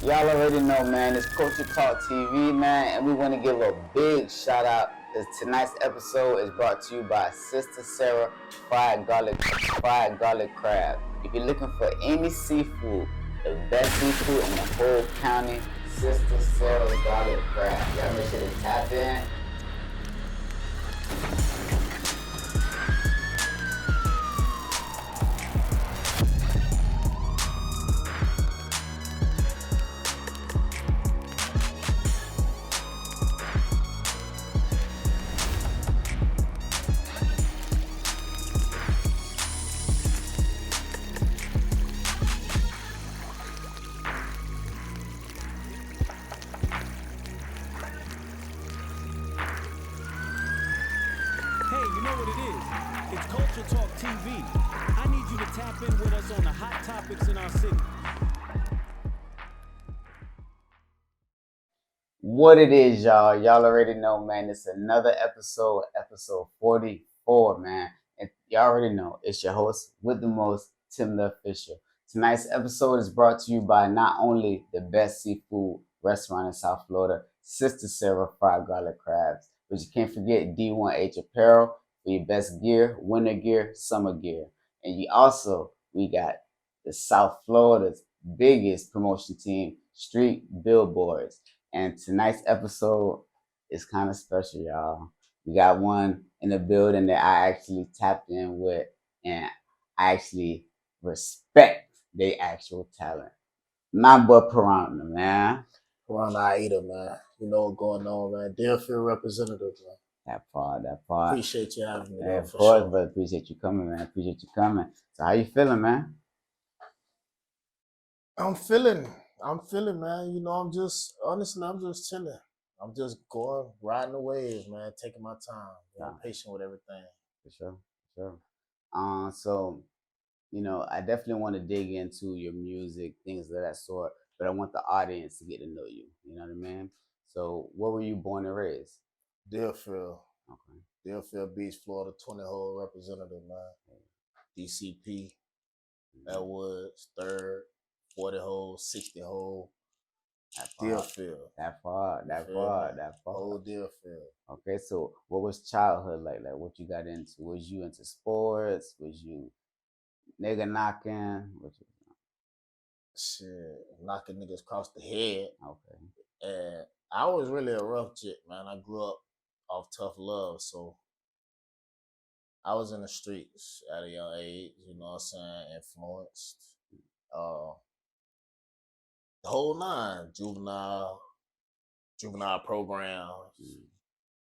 Y'all already know, man. It's Culture Talk TV, man, and we want to give a big shout out. Tonight's episode is brought to you by Sister Sarah fried garlic crab. If you're looking for any seafood, the best seafood in the whole county, Sister Sarah garlic crab. Y'all make sure to tap in. Hey, you know what it is? It's Culture Talk TV. I need you to tap in with us on the hot topics in our city. What it is, y'all. Y'all already know, man. It's another episode 44, man. And y'all already know, it's your host with the most, Tim the Official. Tonight's episode is brought to you by not only the best seafood restaurant in South Florida, Sister Sarah Fried Garlic Crabs, but you can't forget D1H Apparel for your best gear, winter gear, summer gear. And we got the South Florida's biggest promotion team, Street Billboards. And tonight's episode is kind of special, y'all. We got one in the building that I actually tapped in with, and I actually respect their actual talent. My boy Piranha, man. Piranha Aida, man. You know what's going on, man. Deerfield representative, man. That part. Appreciate you having me, Yeah, though, of for course, sure. but appreciate you coming, man. Appreciate you coming. So how you feeling, man? I'm feeling, man. You know, I'm just chilling. I'm just riding the waves, man, taking my time, patient with everything. For sure. So I definitely want to dig into your music, things of that sort, but I want the audience to get to know you. You know what I mean? So, where were you born and raised? Deerfield. Okay. Deerfield Beach, Florida, 20-hole representative, man. DCP, Elwoods, 3rd, 40-hole, 60-hole. Deerfield. That part. Whole Deerfield. Okay, so what was childhood like? Like, what you got into? Was you into sports? Was you nigga knocking? Shit, knocking niggas across the head. Okay. And I was really a rough chick, man. I grew up off tough love, so I was in the streets at a young age, you know what I'm saying, influenced. The whole nine, juvenile programs,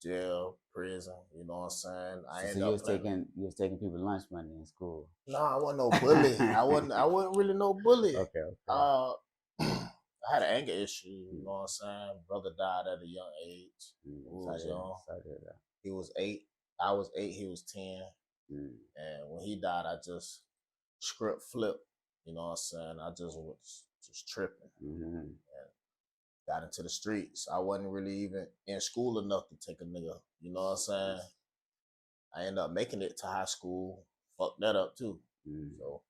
jail, prison, you know what I'm saying. So you was taking people lunch money in school. No, I wasn't no bully. I wasn't really no bully. Okay. I had an anger issue, you know what I'm saying? Brother died at a young age. He was young. He was 8. I was 8, he was 10. And when he died, I just script flipped, you know what I'm saying? I just was just tripping. And got into the streets. I wasn't really even in school enough to take a nigga, you know what I'm saying? I ended up making it to high school. Fucked that up too. So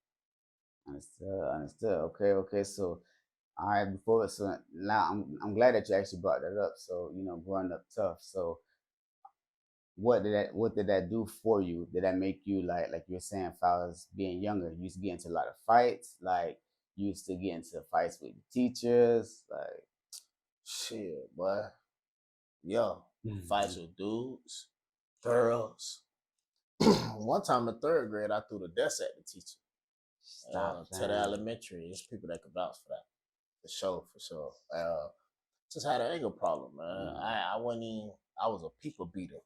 Understood. Okay. So, all right. So now I'm glad that you actually brought that up. So growing up tough. So what did that do for you? Did that make you like you were saying, if I was being younger, you used to get into a lot of fights, like you used to get into fights with the teachers, like shit, boy. Yeah. Fights with dudes, girls. One time in 3rd grade, I threw the desk at the teacher. To the elementary. There's people that could vouch for that. For sure. Just had an anger problem, man. I was a people beater.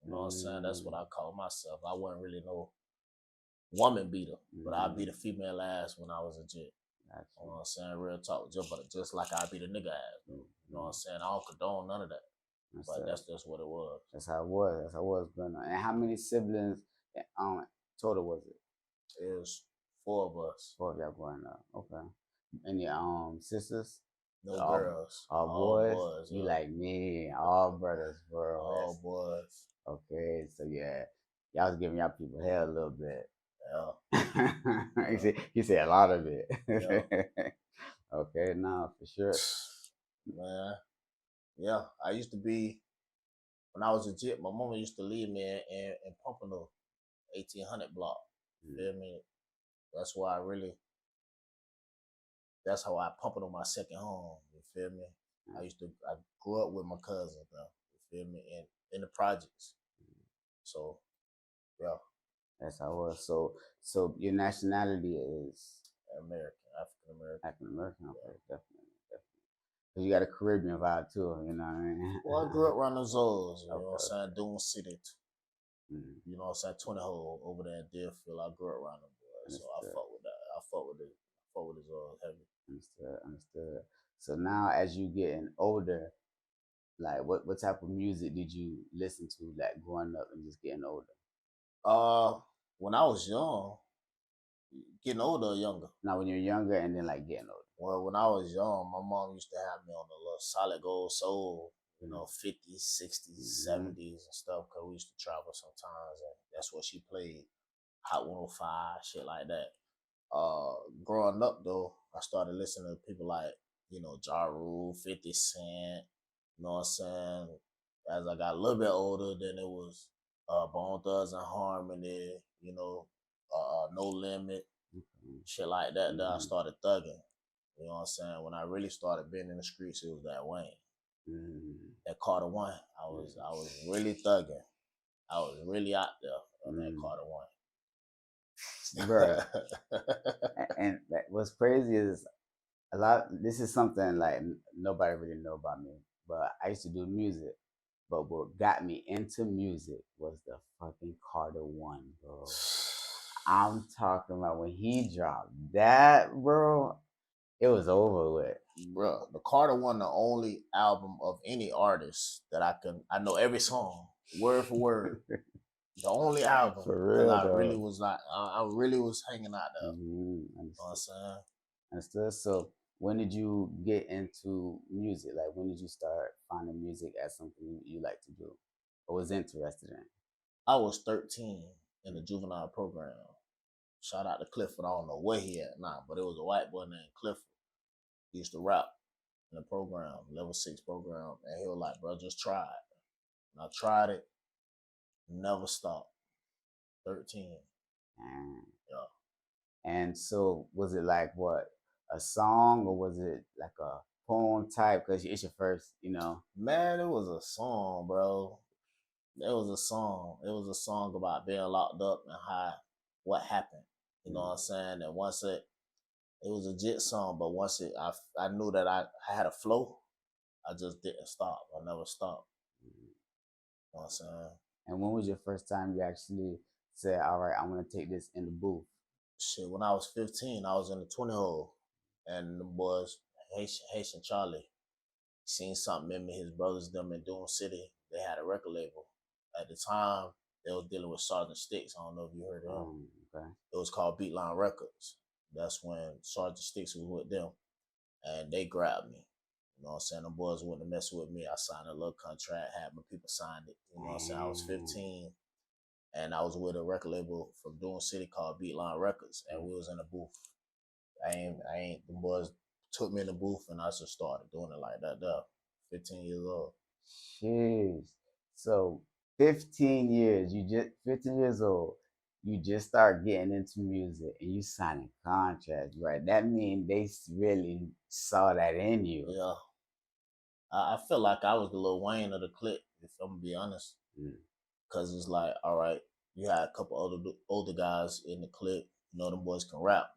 You know what I'm saying? That's what I call myself. I wasn't really no woman beater, but I beat a female ass when I was a jit. You know what I'm saying? Real talk, just like I beat a nigga ass. You know what I'm saying? I don't condone none of that. But that's just what it was. That's how it was growing up. And how many siblings total was it? It was 4 of us. 4 of y'all growing up. Okay. Any sisters? No girls. All boys? You like me, all brothers, bro. All boys. Okay, so yeah. Y'all was giving y'all people hell a little bit. Yeah. You say a lot of it. Yeah. Okay, now for sure. Man, yeah. I used to be when I was a jit. My mama used to leave me in Pompano, 1800 block. Feel me? That's why I really. That's how I Pompano my second home. You feel me? I grew up with my cousins though. You feel me? In the projects. So yeah, That's how it was. So your nationality is American, African American. African American. Okay, definitely, definitely. 'Cause you got a Caribbean vibe too. You know what I mean? Well, I grew up around the Zones, you know what I'm Okay. saying? Dune City, Mm, you know what I'm saying? 20 hole over there in Deerfield. I grew up around them boys, so I understood. fuck with that. I fuck with it. I fuck with his heavy. Understood. Understood. So now, as you getting older, like what type of music did you listen to, like growing up and just getting older? Uh, when I was young, getting older or younger. Now, when you're younger and then like getting older. Well, when I was young, my mom used to have me on the little solid gold soul, you Mm. know, 50s, 60s, Mm-hmm. 70s and stuff, because we used to travel sometimes, and that's what she played. Hot 105, shit like that. Growing up though, I started listening to people like, you know, Ja Rule, 50 Cent, you know what I'm saying? As I got a little bit older, then it was Bone Thugs and Harmony, you know, No Limit, shit like that. Then I Mm-hmm. started thugging. You know what I'm saying? When I really started being in the streets, it was that Wayne. Mm-hmm. That Carter One. I was really thugging. I was really out there on that Mm-hmm. Carter One. Bruh. And what's crazy is a lot. This is something like nobody really know about me, but I used to do music. But what got me into music was the fucking Carter One, bro. I'm talking about when he dropped that, bro. It was over with. Bruh, the Carter One, the only album of any artist that I know every song, word for word. The only album, For because real, I really though. was not, I really was hanging out there. Mm-hmm. You know what I'm saying? Understood. So, when did you get into music? Like, when did you start finding music as something you like to do or was interested in? I was 13 in the juvenile program. Shout out to Clifford. I don't know where he at now, but it was a white boy named Clifford. He used to rap in the program, level 6 program, and he was like, bro, just try it. And I tried it, never stopped. 13. And, Yeah. and so, was it like what, a song, or was it like a poem type? Because it's your first, Man, it was a song, bro. It was a song. It was a song about being locked up and how what happened. You know what I'm saying? And once it was a jit song, but once I knew that I had a flow. I just didn't stop. I never stopped. You know what I'm saying? And when was your first time you actually said, "All right, I'm gonna take this in the booth"? Shit, when I was 15, I was in the 20 hole, and the boys, Haitian Charlie, seen something in me. His brothers, them in Dune City, they had a record label. At the time, they was dealing with Sergeant Sticks. I don't know if you heard of him. Okay. It was called Beatline Records. That's when Sergeant Sticks was with them, and they grabbed me. You know what I'm saying? The boys wouldn't mess with me. I signed a little contract, had my people signed it. You know what I'm saying? I was 15, and I was with a record label from Dune City called Beatline Records, and we was in a booth. The boys took me in the booth, and I just started doing it like that. There, 15 years old. Jeez. So 15 years, 15 years old, you just start getting into music and you signing contracts, right? That means they really saw that in you. Yeah, I feel like I was the Lil Wayne of the clique, if I'm gonna be honest. Cause it's like, all right, you had a couple older guys in the clique, you know, them boys can rap,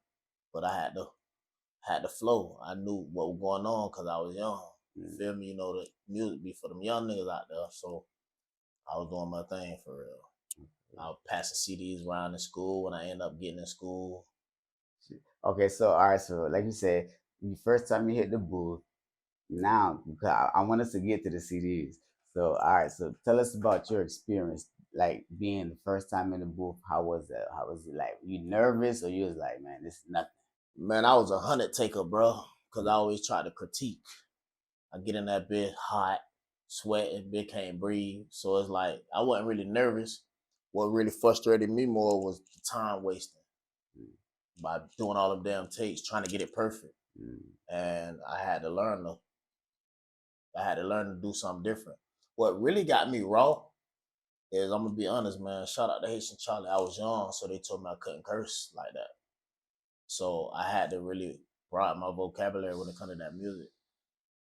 but I had the flow. I knew what was going on because I was young. You feel me? You know, the music be for them young niggas out there. So I was doing my thing for real. I was passing CDs around in school when I end up getting in school. Okay, so all right, so like you said, the first time you hit the booth, now because I want us to get to the CDs. So all right, so tell us about your experience, like being the first time in the booth. How was that? How was it like? You nervous or you was like, man, this is nothing? Man, I was a 100 taker, bro, because I always try to critique. I get in that bit hot, sweating, bit can't breathe. So it's like I wasn't really nervous. What really frustrated me more was the time wasting by doing all them damn takes, trying to get it perfect. and I had to learn to do something different. What really got me raw is, I'm gonna be honest, man. Shout out to Haitian Charlie. I was young, so they told me I couldn't curse like that. So I had to really broaden my vocabulary when it comes to that music,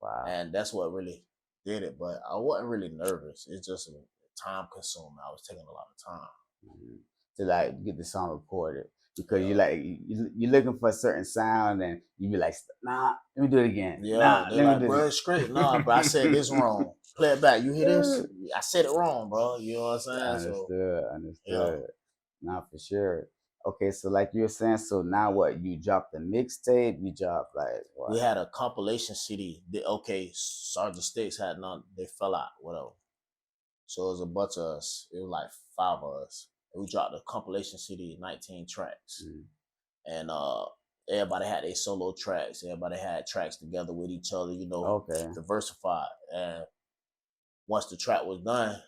Wow. and that's what really did it. But I wasn't really nervous. It's just time consuming. I was taking a lot of time. To like get the song recorded because Yeah. you like you're looking for a certain sound and you be like, nah, let me do it again. Yeah, Nah, they let me like, do bro, it's straight. Nah, bro, I said this wrong. Play it back. You hear this? it. I said it wrong, bro. You know what I'm saying? So Understood, yeah, understood. Nah, for sure. Okay, so like you were saying, so now what? You dropped the mixtape. You dropped like we what? had a compilation CD. Okay, Sergeant Sticks had none. They fell out, whatever. So it was a bunch of us. It was like 5 of us. And we dropped a compilation CD, 19 tracks, and everybody had their solo tracks. Everybody had tracks together with each other. You know, Okay. diversified. And once the track was done,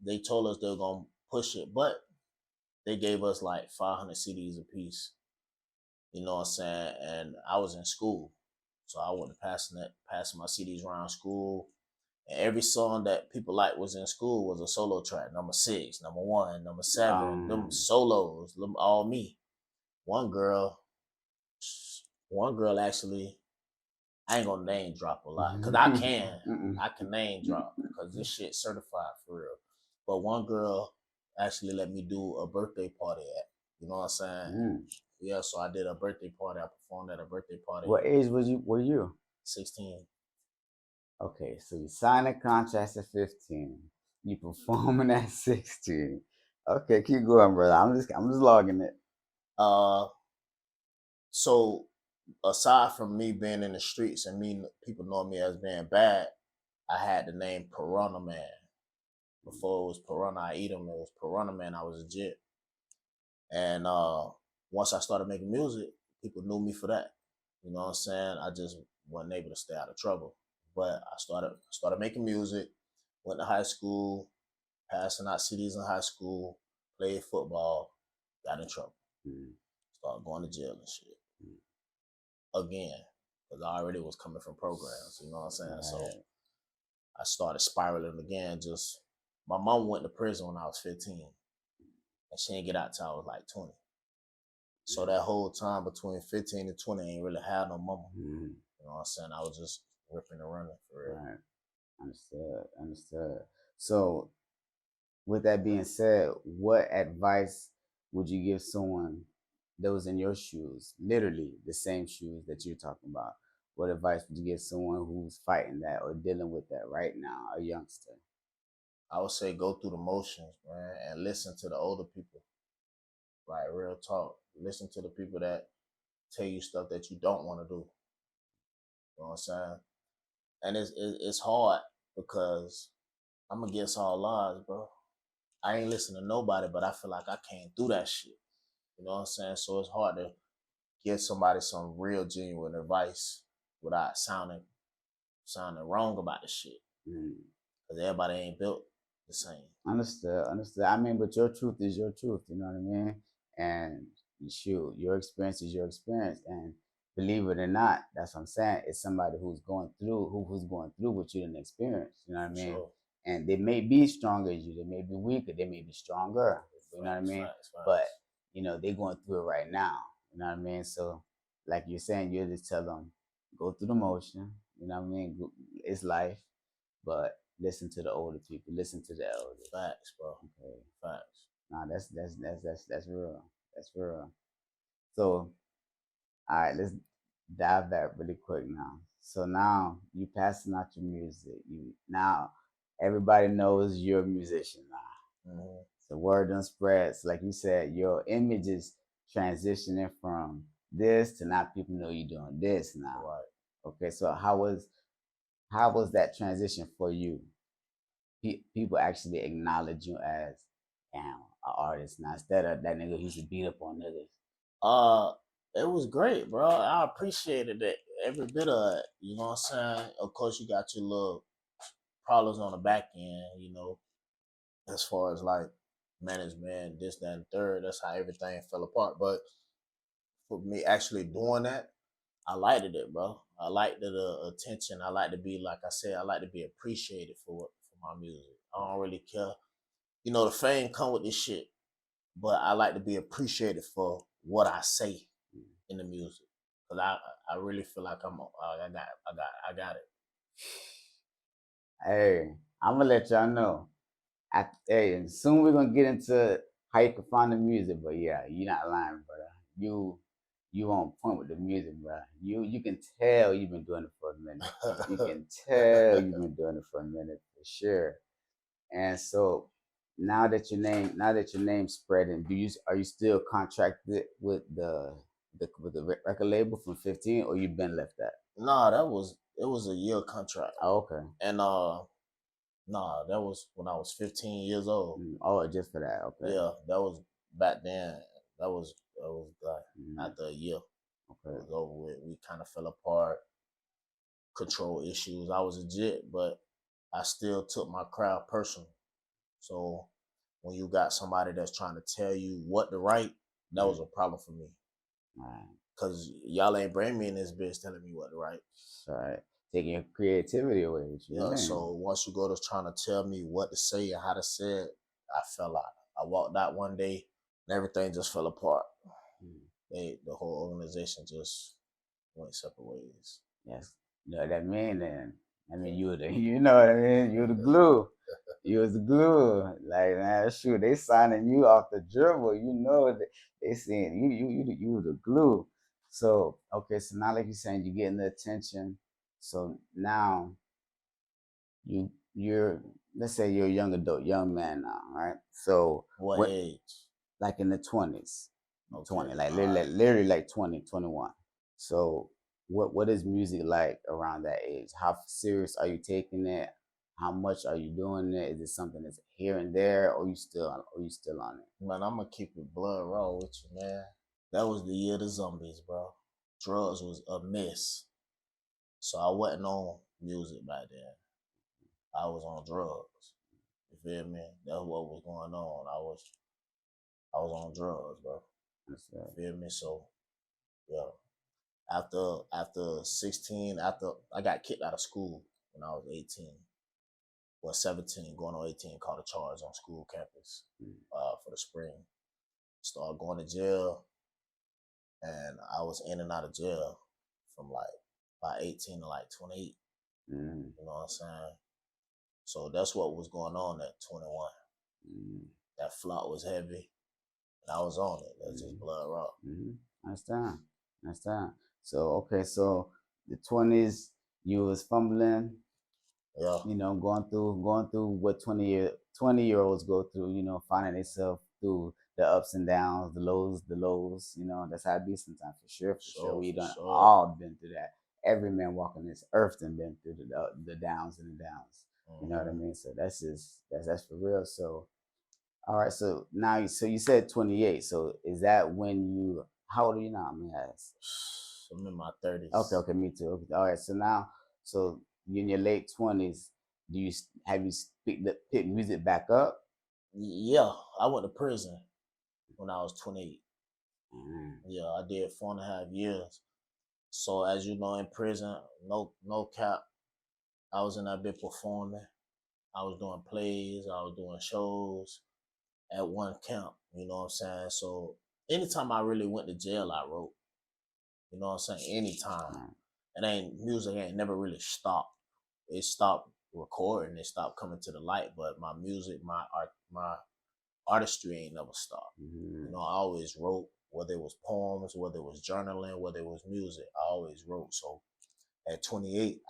they told us they were gonna push it, but they gave us like 500 CDs a piece. You know what I'm saying? And I was in school, so I wasn't passing my CDs around school. And every song that people liked was in school was a solo track. Number 6, number 1, number 7, them Um. solos, them all me. One girl, one girl actually, I ain't gonna name drop a lot because I can name drop because this shit certified for real. But one girl actually let me do a birthday party at. You know what I'm saying? Yeah, so I did a birthday party. I performed at a birthday party. What age was you? Were you? 16. Okay, so you signed a contract at 15. You performing at 16. Okay, keep going, brother. I'm just logging it. Uh, so aside from me being in the streets and me people knowing me as being bad, I had the name Piranha Man. Before it was Piranha I Eat 'em, it was Piranha Man. I was legit. And once I started making music, people knew me for that. You know what I'm saying? I just wasn't able to stay out of trouble. But I started making music, went to high school, passing out CDs in high school, played football, got in trouble, started going to jail and shit again because I already was coming from programs. You know what I'm saying? Right. So I started spiraling again. Just my mom went to prison when I was 15, and she didn't get out till I was like 20. So that whole time between 15 and 20, I ain't really had no mama. You know what I'm saying? I was just ripping and running for real. Right. Understood. Understood. So, with that being said, what advice would you give someone that was in your shoes, literally the same shoes that you're talking about? What advice would you give someone who's fighting that or dealing with that right now, a youngster? I would say go through the motions, man, and listen to the older people. Like real talk. Listen to the people that tell you stuff that you don't want to do. You know what I'm saying? And it's hard because I'm against all odds, bro. I ain't listen to nobody, but I feel like I can't do that shit. You know what I'm saying? So it's hard to give somebody some real genuine advice without sounding wrong about the shit. Because everybody ain't built the same. Understood, understood. I mean, but your truth is your truth. You know what I mean? And shoot, your experience is your experience. And believe it or not, that's what I'm saying. It's somebody who's going through, who's going through what you didn't experience. You know what I mean? Sure. And they may be stronger as you. They may be weaker. They may be stronger. You know what I mean? Facts. But they're going through it right now. You know what I mean? So, like you're saying, you just tell them, go through the motion. You know what I mean? It's life, but listen to the older people. Listen to the elders. Facts, bro. Okay. Facts. Nah, that's real. That's real. So, all right, let's dive back really quick now. So now you passing out your music. You now everybody knows you're a musician now. The word done spreads. Like you said, your image is transitioning from this to now people know you're doing this now. Right. Okay, so how was that transition for you? People actually acknowledge you as damn an artist now instead of that nigga who used to beat up on niggas. It was great, bro. I appreciated it every bit of it. You know what I'm saying? Of course, you got your little problems on the back end. You know, as far as like management, this, that, and third. That's how everything fell apart. But for me, actually doing that, I liked it, bro. I liked the attention. I like to be, like I said, I like to be appreciated for my music. I don't really care. You know, the fame come with this shit, but I like to be appreciated for what I say in the music. Cause I really feel like I got it. Hey, I'm gonna let y'all know. Hey, and soon we're gonna get into how you can find the music, but yeah, you're not lying, brother. You on point with the music, bro. You can tell you've been doing it for a minute. You can tell you've been doing it for a minute for sure. And so now that your name's spreading, are you still contracted with the record label from 15, or you been left that? Nah, it was a year contract, Oh, okay. and nah, that was when I was 15 years old. Oh, just for that. Okay. Yeah, that was back then. That was like after a year, it Okay. was over with. We kind of fell apart. Control issues. I was legit, but I still took my crowd personal. So when you got somebody that's trying to tell you what to write, that was a problem for me. Right. Cause y'all ain't bring me in this bitch telling me what to write. Right. Taking your creativity away. What you Yeah. mean? So once you go to trying to tell me what to say and how to say it, I fell out. I walked out one day and everything just fell apart. The whole organization just went separate ways. Yes. You know what that mean then? I mean you were the you know what I mean? You were the glue. You was the glue. Like man, shoot, they signing you off the dribble. You know they saying you were the glue. So okay, so now like you're saying, you're getting the attention. So now you're let's say you're a young adult, young man now, right? So What what age? like in the 20s, Okay. 20, like All literally, right. literally like 20, 21. So what is music like around that age? How serious are you taking it? How much are you doing it? Is it something that's here and there, or you still on it? Man, I'm gonna keep it blood raw with you, man. That was the year of the zombies, bro. Drugs was a mess. So I wasn't on music back then. I was on drugs. You feel me? That's what was going on. I was on drugs, bro. That's You right. feel me? So yeah. After 16, after I got kicked out of school when I was 18. Well, 17, going on 18, caught a charge on school campus for the spring. Started going to jail, and I was in and out of jail from like by 18 to like 28. Mm, You know what I'm saying? So that's what was going on at 21. mm, That flock was heavy, and I was on it. That's just mm, blood raw. Understand. Understand. So okay, so the 20s, you was fumbling, Yeah, you know, going through what 20-year olds go through, you know, finding themselves through the ups and downs, the lows, you know, that's how it be sometimes for sure. We for done sure. all been through that. Every man walking this earth done been through the downs and the downs. You know what I Mm-hmm. mean? So that's for real. So all right, so now so you said 28. So is that when you how old are you now? I mean, I'm in my okay, 30s. okay, me too. Okay, all right, so now, so you're in your late 20s. Have you picked music back up? Yeah, I went to prison when I was 28. Mm, Yeah, I did 4.5 years. So as you know, in prison, no cap, I was in that bit performing. I was doing plays, I was doing shows at one camp. You know what I'm saying? So anytime I really went to jail, I wrote. You know what I'm saying? Anytime. right. It ain't music ain't never really stopped. It stopped recording, it stopped coming to the light, but my music, my art, my artistry ain't never stopped. You know, Mm, I always wrote, whether it was poems, whether it was journaling, whether it was music, I always wrote. So at 28,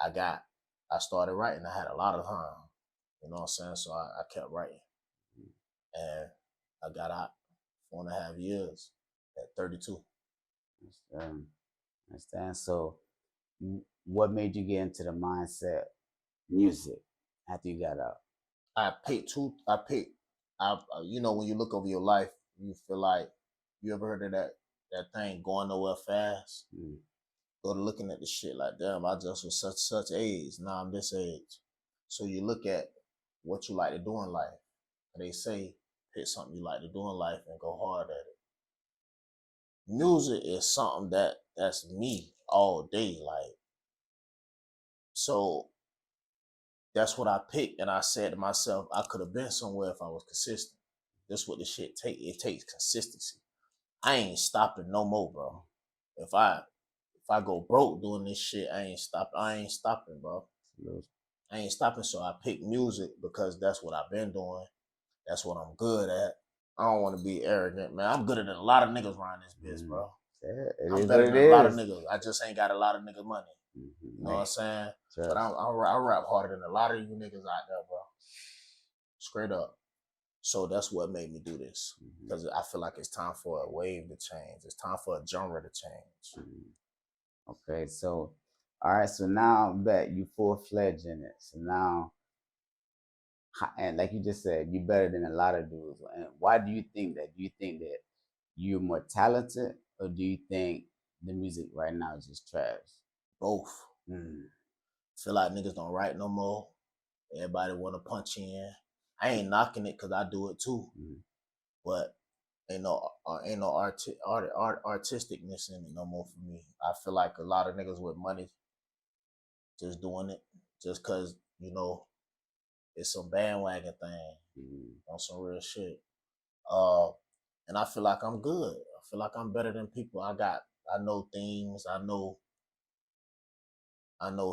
I started writing. I had a lot of time. You know what I'm saying? So I kept writing. And I got out 4.5 years at 32. understand. Understand. So, what made you get into the mindset music after you got out? I picked, you know, when you look over your life, you feel like, you ever heard of that thing going nowhere fast? Mm, Go to looking at the shit like, damn, I just was such age. Now I'm this age. So you look at what you like to do in life. They say pick something you like to do in life and go hard at it. music is something that's me all day. Like, so that's what I picked. And I said to myself, I could have been somewhere if I was consistent. That's what this shit take. It takes consistency. I ain't stopping no more, bro. If I go broke doing this shit, I ain't stopping. I ain't stopping, bro. I ain't stopping. So I picked music because that's what I've been doing. That's what I'm good at. I don't want to be arrogant, man. I'm good than a lot of niggas around this bitch, bro. Yeah, I'm better than a lot of niggas. I just ain't got a lot of nigga money. You know what I'm saying? Sure. But I rap harder than a lot of you niggas out there, bro. Straight up. So that's what made me do this. Because I feel like it's time for a wave to change. It's time for a genre to change. Okay, so all right, so now that you full-fledged in it, so now, and like you just said, you better than a lot of dudes. And why do you think that? Do you think that you're more talented, or do you think the music right now is just trash? Both. Feel like niggas don't write no more. Everybody want to punch in. I ain't knocking it because I do it too. But ain't no artisticness in it no more for me. I feel like a lot of niggas with money just doing it just because, you know, it's some bandwagon thing on some real shit. And I feel like I'm good. I feel like I'm better than people. I know themes. I know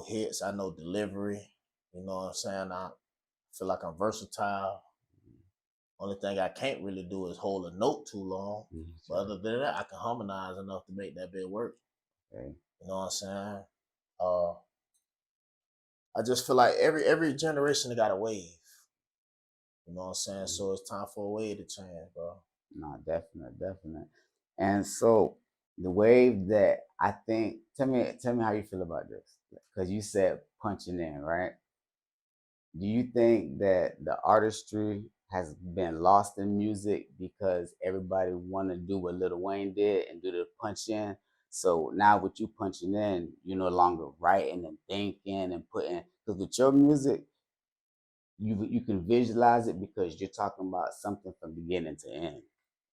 hits. I know delivery. You know what I'm saying? I feel like I'm versatile. Only thing I can't really do is hold a note too long. But other than that, I can harmonize enough to make that bit work. Okay. You know what I'm saying? I just feel like every generation got a wave. You know what I'm saying? So it's time for a wave to change, bro. No, definitely. And so the wave that I think, tell me how you feel about this, because you said punching in, right? Do you think that the artistry has been lost in music because everybody want to do what Lil Wayne did and do the punch in? So now with you punching in, you're no longer writing and thinking and putting, because with your music, you can visualize it because you're talking about something from beginning to end.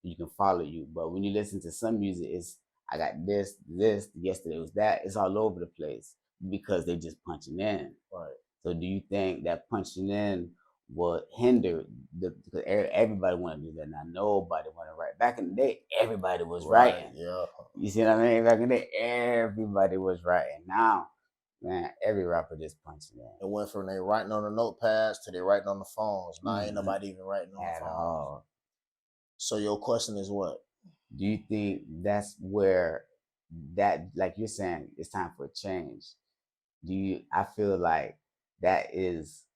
You can follow you. But when you listen to some music, it's I got this, yesterday was that. It's all over the place because they just punching in. Right. So do you think that punching in will hinder because everybody want to do that now? Nobody want to write. Back in the day, everybody was writing. Yeah. You see what I mean? Back in the day, everybody was writing. Now, man, every rapper just punching in. It went from they writing on the notepads to they writing on the phones. Now ain't nobody even writing on the phones. All. So your question is what? Do you think that's where that, like you're saying, it's time for a change? I feel like that is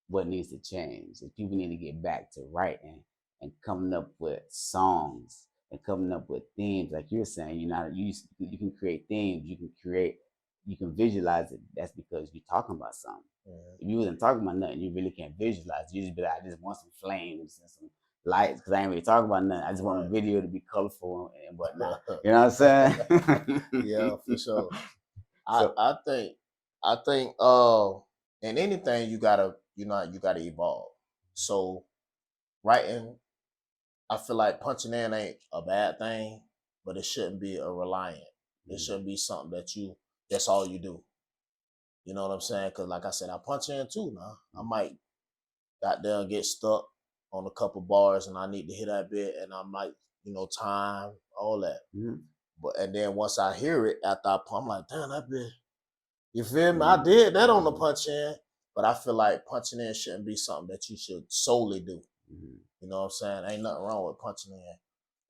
what needs to change. Is people need to get back to writing and coming up with songs and coming up with themes. Like you're saying, you can create themes, you can visualize it. That's because you're talking about something. If you wasn't talking about nothing, you really can't visualize. You just be like, I just want some flames and some lights because I ain't really talking about nothing. I just want a video to be colorful and whatnot. You know what I'm saying? Yeah, for sure. I think in anything you gotta evolve. So writing, I feel like punching in ain't a bad thing, but it shouldn't be a reliant. It shouldn't be something that's all you do. You know what I'm saying? Because like I said, I punch in too now. I might got there and get stuck on a couple bars and I need to hit that bit and I might, time, all that. But and then once I hear it after I'm like, damn, that bit, you feel me? I did that on the punch in. But I feel like punching in shouldn't be something that you should solely do. You know what I'm saying? Ain't nothing wrong with punching in,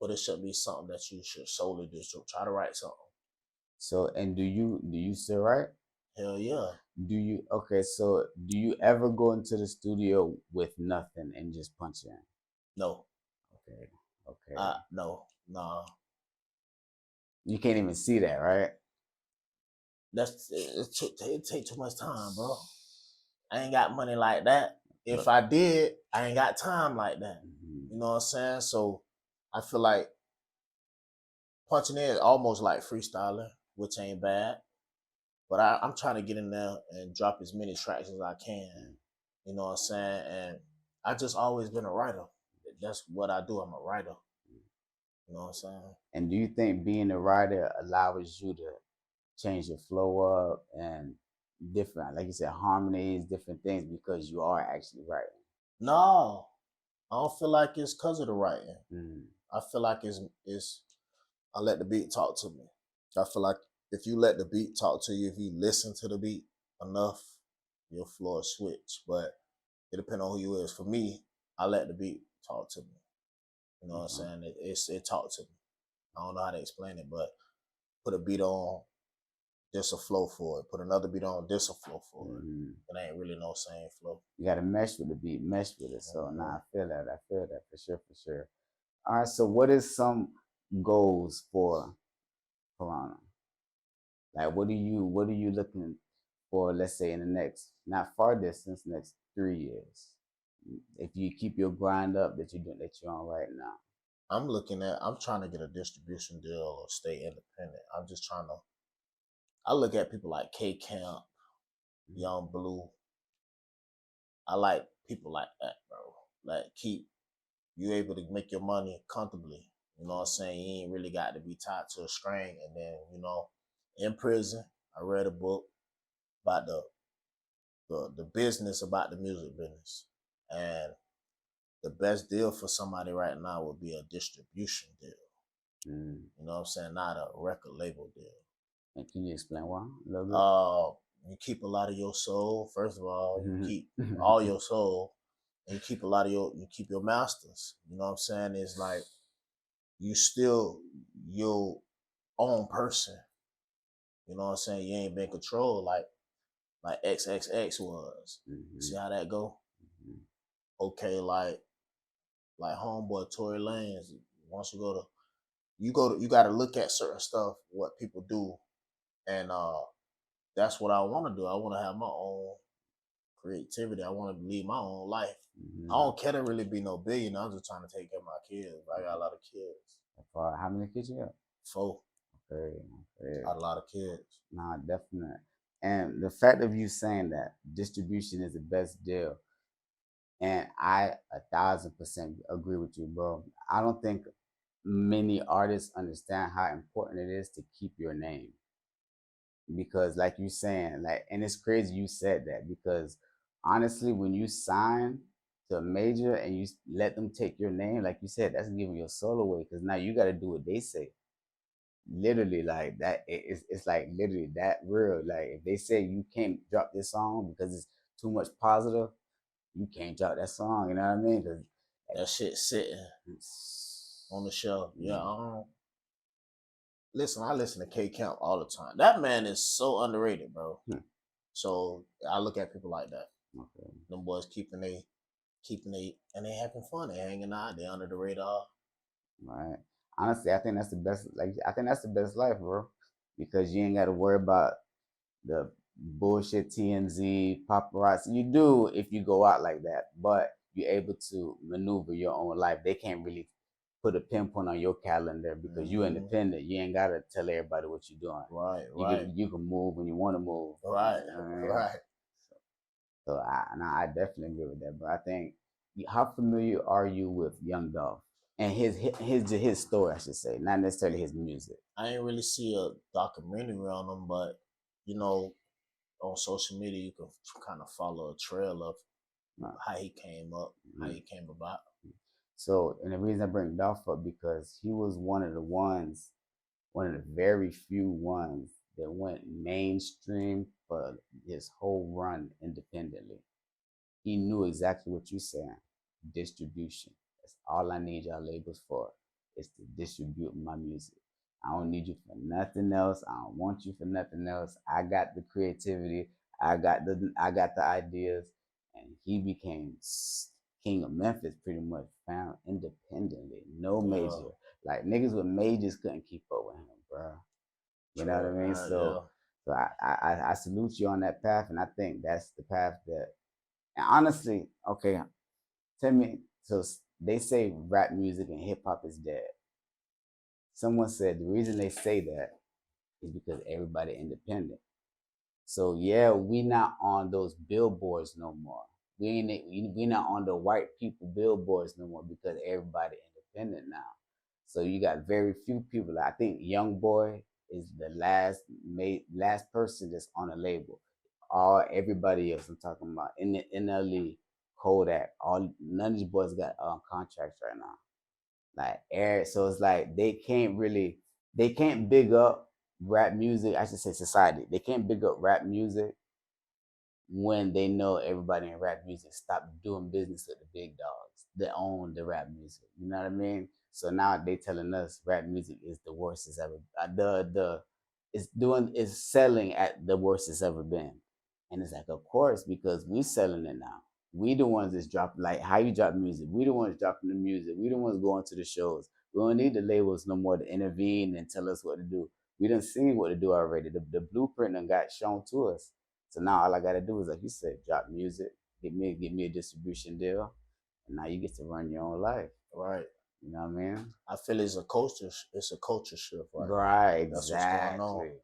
but it should be something that you should solely do. So try to write something. So, and do you still write? Hell yeah. So do you ever go into the studio with nothing and just punch in? No. Okay. No. Nah. You can't even see that, right? It take too much time, bro. I ain't got money like that. If I did, I ain't got time like that. You know what I'm saying? So I feel like punching in is almost like freestyling, which ain't bad. But I'm trying to get in there and drop as many tracks as I can. You know what I'm saying? And I just always been a writer. That's what I do. I'm a writer. You know what I'm saying? And do you think being a writer allows you to change your flow up and different, like you said, harmonies, different things because you are actually writing? No, I don't feel like it's because of the writing. Mm. I feel like it's I let the beat talk to me. I feel like if you let the beat talk to you, if you listen to the beat enough, your flow will switch. But it depends on who you is. For me, I let the beat talk to me. You know what I'm saying? It talked to me. I don't know how to explain it, but put a beat on, this a flow for it. Put another beat on, this a flow for it. Mm-hmm. It ain't really no same flow. You got to mesh with the beat, mesh with it. So Mm-hmm. nah, I feel that. I feel that for sure, for sure. All right. So what is some goals for Piranha? Like, what are you looking for? Let's say in the next, not far distance, next 3 years. If you keep your grind up that you're on right now. I'm trying to get a distribution deal or stay independent. I'm just trying to, I look at people like K Camp, Young Blue. I like people like that, bro. Like keep you able to make your money comfortably. You know what I'm saying? You ain't really got to be tied to a string. And then, in prison, I read a book about the business about the music business. And the best deal for somebody right now would be a distribution deal. Mm. You know what I'm saying? Not a record label deal. And can you explain why a little bit? You keep a lot of your soul. First of all, you keep all your soul, and you keep a lot of you keep your masters. You know what I'm saying? It's like you still your own person. You know what I'm saying? You ain't been controlled like XXX was. Mm-hmm. See how that go? Mm-hmm. Okay, like homeboy Tory Lanez. Once you got to look at certain stuff, what people do, and that's what I want to do. I want to have my own creativity. I want to lead my own life. Mm-hmm. I don't care to really be no billionaire. I'm just trying to take care of my kids. I got a lot of kids. How many kids you got? 4. Okay, okay. Got a lot of kids. Nah, definitely. And the fact of you saying that distribution is the best deal, and I 1,000% agree with you, bro. I don't think many artists understand how important it is to keep your name because, like you saying, like, and it's crazy you said that because honestly, when you sign to a major and you let them take your name, like you said, that's giving your soul away because now you got to do what they say. Literally, like that, it's like literally that real. Like if they say you can't drop this song because it's too much positive, you can't drop that song. You know what I mean? Because that shit sitting on the shelf. Yeah. Listen, I listen to K Camp all the time. That man is so underrated, bro. So I look at people like that. Okay. Them boys keeping they and they having fun. They hanging out. They under the radar. Right. Honestly, I think that's the best. Like, I think that's the best life, bro, because you ain't got to worry about the bullshit TMZ paparazzi. You do if you go out like that, but you're able to maneuver your own life. They can't really put a pinpoint on your calendar because you're independent. You ain't gotta tell everybody what you're doing. Right, You can move when you want to move. Right, You know what I mean? right. So I definitely agree with that. But I think, how familiar are you with Young Dolph and his story? I should say, not necessarily his music. I ain't really see a documentary on him, but you know, on social media you can kind of follow a trail of how he came up, how he came about. So, and the reason I bring Dolph up because he was one of the very few ones that went mainstream for his whole run independently. He knew exactly what you're saying. Distribution. That's all I need y'all labels for is to distribute my music. I don't need you for nothing else. I don't want you for nothing else. I got the creativity. I got the ideas. And he became king of Memphis pretty much found independently. No major. Like niggas with majors couldn't keep up with him, bro. You know what I mean? So I salute you on that path, and I think that's the path that. And honestly, okay, tell me. So they say rap music and hip hop is dead. Someone said the reason they say that is because everybody independent. So yeah, we not on those billboards no more. We not on the white people billboards no more because everybody independent now. So you got very few people. I think Young Boy is the last person that's on a label. All everybody else I'm talking about in the NLE, Kodak, all none of these boys got contracts right now. Like Eric, so it's like they can't big up rap music. I should say society. They can't big up rap music when they know everybody in rap music stopped doing business with the big dogs that own the rap music. You know what I mean? So now they telling us rap music is the worst it's ever the it's selling at the worst it's ever been. And it's like, of course, because we selling it now. We the ones that's dropping, like how you drop music. We the ones dropping the music. We the ones going to the shows. We don't need the labels no more to intervene and tell us what to do. We done seen what to do already. The blueprint done got shown to us. So now all I gotta do is, like you said, drop music, get me a distribution deal, and now you get to run your own life. Right. You know what I mean? I feel it's a culture shift, right? Right, That's exactly. what's going on.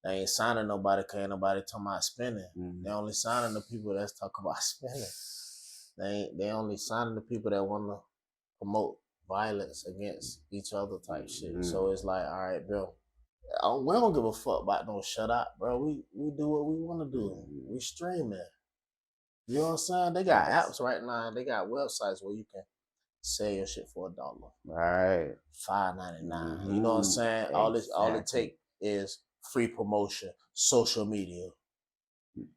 They ain't signing nobody because ain't nobody talking about spending. Mm-hmm. They only signing the people that's talking about spending. They only signing the people that want to promote violence against each other type shit. So it's like, all right, bro, we don't give a fuck about no shut up, bro. We do what we want to do. We streaming. You know what I'm saying? They got apps right now. They got websites where you can sell your shit for $1. Right. $5.99. You know what I'm saying? Exactly. All it take is free promotion, social media,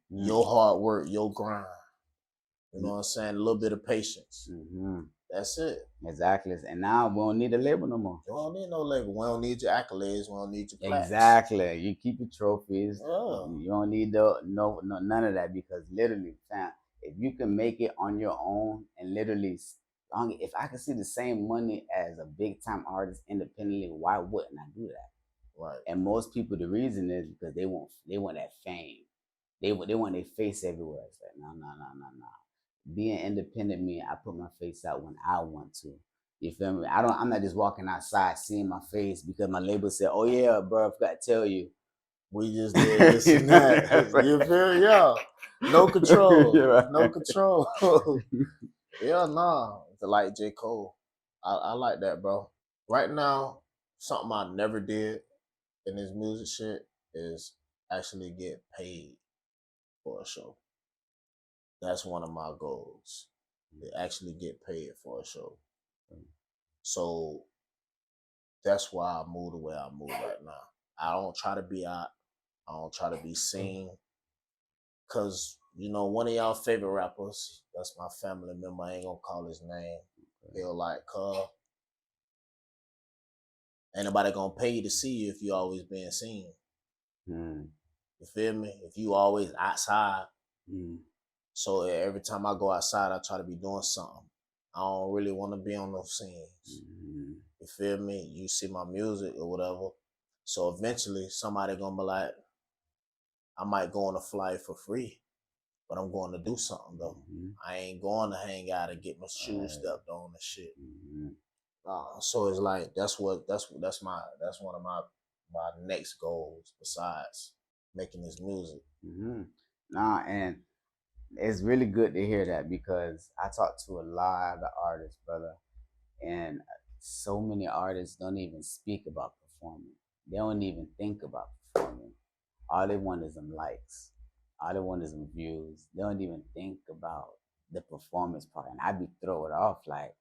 your hard work, your grind. You know what I'm saying? A little bit of patience. That's it. Exactly. And now we don't need a label no more. You don't need no label. We don't need your accolades. We don't need your plaques. Exactly. You keep your trophies. Yeah. You don't need none of that, because literally, fam, if you can make it on your own and literally, if I can see the same money as a big time artist independently, why wouldn't I do that? Right. And most people, the reason is because they want that fame. They want their face everywhere. It's like, no. Being independent means I put my face out when I want to. You feel me? I'm not just walking outside seeing my face because my label said, "Oh yeah, bro, I forgot to tell you, we just did this and that." You feel me? Yeah. No control. Yeah. No control. Yeah, nah. Like J. Cole. I like that, bro. Right now, something I never did in this music shit is actually get paid for a show. That's one of my goals. To actually get paid for a show. So that's why I move the way I move right now. I don't try to be out. I don't try to be seen. Cause one of y'all favorite rappers, that's my family member, I ain't gonna call his name. He'll like, ain't nobody gonna pay you to see you if you always being seen. You feel me? If you always outside. So every time I go outside, I try to be doing something. I don't really want to be on those scenes. You feel me? You see my music or whatever. So eventually somebody gonna be like, I might go on a flight for free, but I'm going to do something though. I ain't going to hang out and get my shoes stepped on and shit. So it's like that's one of my next goals besides making this music. Nah, and it's really good to hear that, because I talk to a lot of artists, brother, and so many artists don't even speak about performing. They don't even think about performing. All they want is them likes. All they want is them views. They don't even think about the performance part. And I be thrown off like,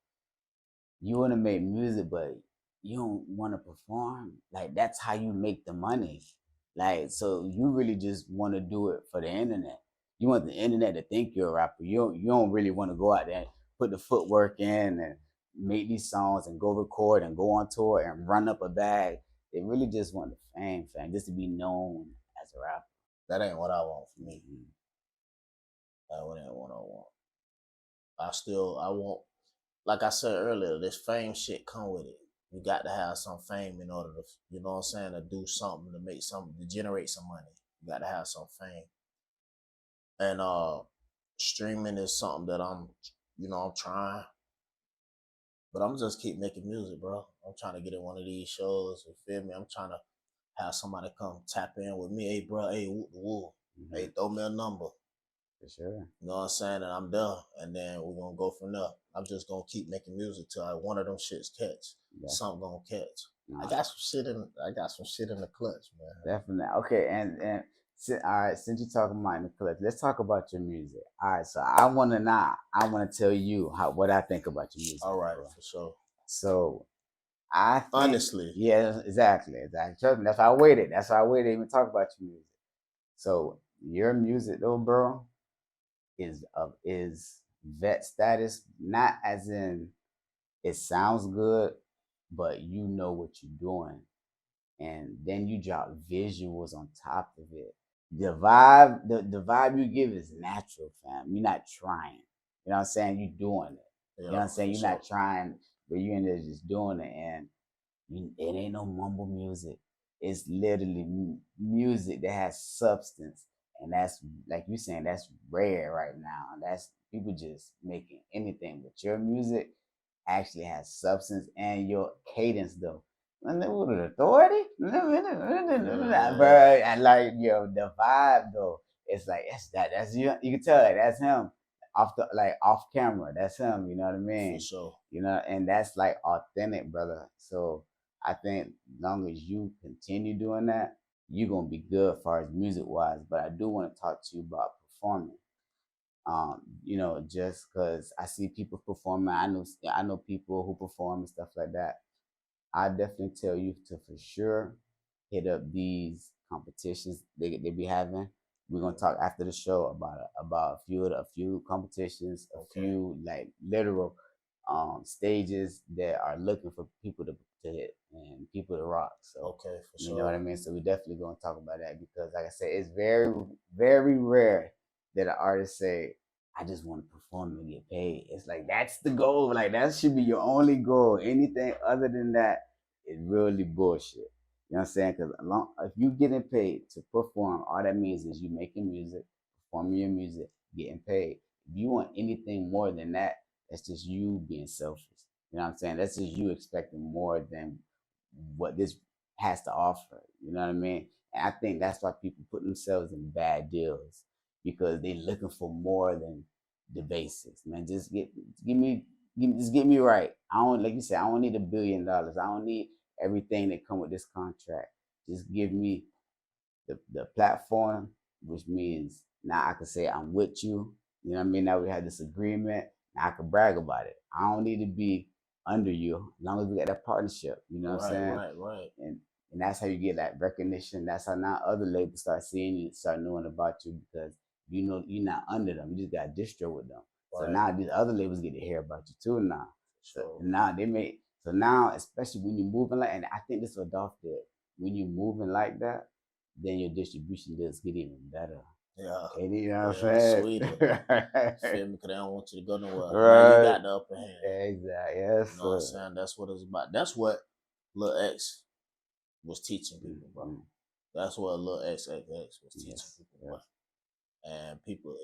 you want to make music, but you don't want to perform. Like, that's how you make the money. Like, so you really just want to do it for the internet. You want the internet to think you're a rapper. You don't really want to go out there and put the footwork in and make these songs and go record and go on tour and run up a bag. They really just want the fame, just to be known as a rapper. That ain't what I want for me. That ain't what I want. I want, like I said earlier, this fame shit come with it. You got to have some fame in order to, you know what I'm saying, to do something, to make something, to generate some money. You got to have some fame. And streaming is something that I'm trying. But I'm just keep making music, bro. I'm trying to get in one of these shows. You feel me? I'm trying to have somebody come tap in with me. Hey, bro. Hey, whoop the woo. Hey, throw me a number. For sure. You know what I'm saying? And I'm done. And then we're going to go from there. I'm just going to keep making music till one of them shits catch. something gonna catch. I got some shit in the clutch, man. Definitely. Okay, and all right, since you're talking about in the clutch, let's talk about your music. All right, so I wanna tell you what I think about your music. All right, bro. for sure. So I think, honestly, yeah, exactly. Trust me, that's why I waited. That's why I waited to even talk about your music. So your music, though, bro, is vet status, not as in it sounds good, but you know what you're doing, and then you drop visuals on top of it. The vibe you give is natural, fam. You're not trying. You know what I'm saying? You're doing it. You know what I'm saying? You're not trying, but you're in there just doing it, and it ain't no mumble music. It's literally music that has substance, and that's like you saying that's rare right now. That's people just making anything, but your music actually has substance, and your cadence though. With authority, bro, and like the vibe though. It's like that's you. You can tell that's him off camera. That's him. You know what I mean? For sure. You know, and that's like authentic, brother. So I think as long as you continue doing that, you're gonna be good as far as music wise. But I do want to talk to you about performing. Just because I see people performing, I know people who perform and stuff like that. I definitely tell you to for sure hit up these competitions they be having. We're gonna talk after the show about a few competitions, a few like literal stages that are looking for people to hit and people to rock. So for you sure. know what I mean. So we definitely gonna talk about that because, like I said, it's very very rare that an artist say, I just want to perform and get paid. It's like that's the goal. Like that should be your only goal. Anything other than that is really bullshit. You know what I'm saying? Because if you getting paid to perform, all that means is you making music, performing your music, getting paid. If you want anything more than that, that's just you being selfish. You know what I'm saying? That's just you expecting more than what this has to offer. You know what I mean? And I think that's why people put themselves in bad deals because they're looking for more than the basics. Man, just just get me right. I don't like you said. I don't need $1 billion. I don't need everything that come with this contract. Just give me the platform, which means now I can say I'm with you. You know what I mean? Now we have this agreement. Now I can brag about it. I don't need to be under you as long as we got that partnership. You know what I'm saying? Right. And that's how you get that recognition. That's how now other labels start seeing you, start knowing about you because you know you're not under them. You just got distro with them. So now these other labels get to hear about you too now. So now so now, especially when you're moving like, and I think this is what Dolph did. When you're moving like that, then your distribution deals get even better. Yeah. And you know what I'm saying? Sweeter. Feel me? Because they don't want you to go nowhere. Right. Now you got the upper hand. Exactly. Yes. You know what I'm saying? That's what it's about. That's what Lil X was teaching people, bro. Mm-hmm. That's what Lil XXX was teaching people, bro. And people,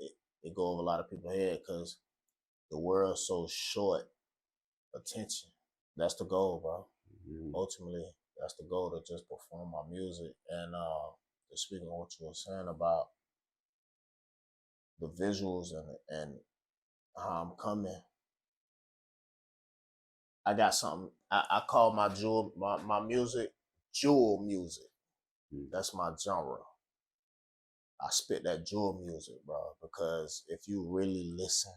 it go over a lot of people's head because the world's so short attention. That's the goal, bro. Mm-hmm. Ultimately, that's the goal, to just perform my music. And to speak on what you were saying about the visuals and how I'm coming, I got something. I call my music jewel music. That's my genre. I spit that jewel music, bro, because if you really listen,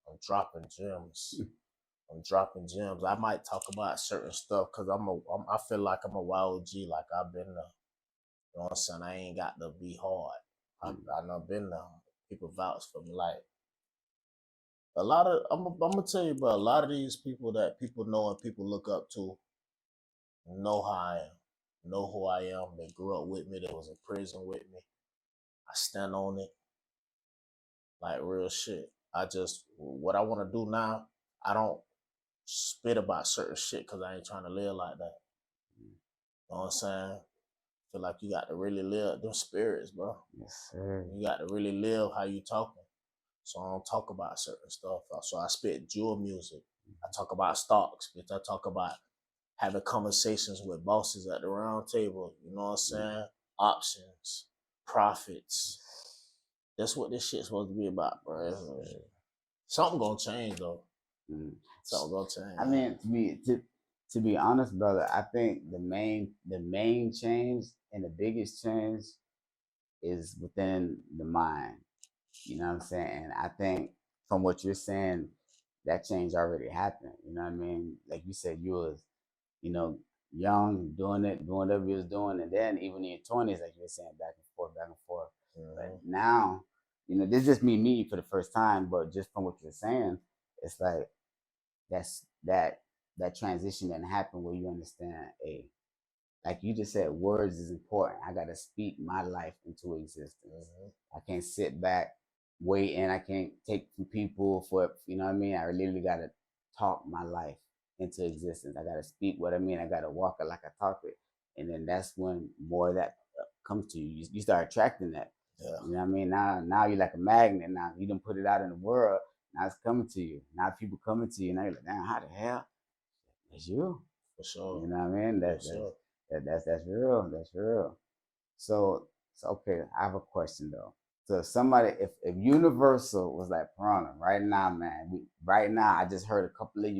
I'm dropping gems. I'm dropping gems. I might talk about certain stuff because I feel like I'm a wild G. Like I've been there. You know what I'm saying? I ain't got to be hard. I done been there. People vouch for me. Like a lot of, I'm gonna tell you, bro. A lot of these people that people know and people look up to know how I am, know who I am. They grew up with me. They was in prison with me. I stand on it, like real shit. What I want to do now, I don't spit about certain shit because I ain't trying to live like that. You know what I'm saying? Feel like you got to really live them spirits, bro. Yes, sir. You got to really live how you talking. So I don't talk about certain stuff. So I spit jewel music. I talk about stocks, bitch. I talk about having conversations with bosses at the round table. You know what I'm saying? Options, profits. That's what this shit's supposed to be about, bro. Something gonna change though. Something gonna change. I mean, To be honest, brother, I think the main change and the biggest change is within the mind. You know what I'm saying? And I think from what you're saying, that change already happened. You know what I mean? Like you said, you was, you know, young, doing it, doing whatever you was doing, and then even in your 20s, like you were saying, back and forth, back and forth. But now, this is just me meeting you for the first time, but just from what you're saying, it's like that's that transition didn't happen where you understand, hey, like you just said, words is important. I gotta speak my life into existence. I can't sit back waiting. I can't take from people for, you know what I mean. I literally gotta talk my life into existence. I gotta speak what I mean. I gotta walk it like I talk it, and then that's when more of that comes to you. You start attracting that. Yeah. You know what I mean. Now you're like a magnet. Now you don't put it out in the world. Now it's coming to you. Now people coming to you. Now you're like, damn, how the hell? It's you. For sure. You know what I mean? That's real. That's real. So okay, I have a question though. So if somebody, if Universal was like Piranha right now, man, right now I just heard a couple of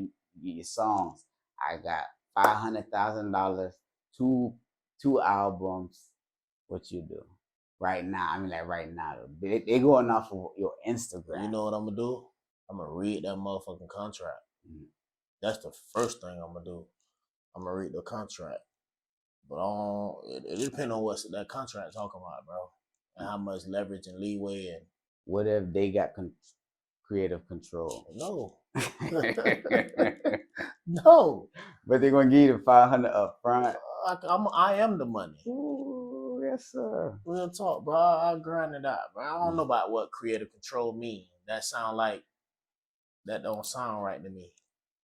your songs. I got $500,000, two albums. What you do right now? I mean, like right now, they going off of your Instagram. You know what I'm gonna do? I'm gonna read that motherfucking contract. Mm-hmm. That's the first thing I'm gonna do. I'm gonna read the contract. But it depends on what that contract talking about, bro, and how much leverage and leeway and. What if they got creative control? No. No. But they're gonna give you the 500 up front. I am the money. Ooh, yes, sir. Real talk, bro. I grind it out, bro. I don't know about what creative control means. That don't sound right to me.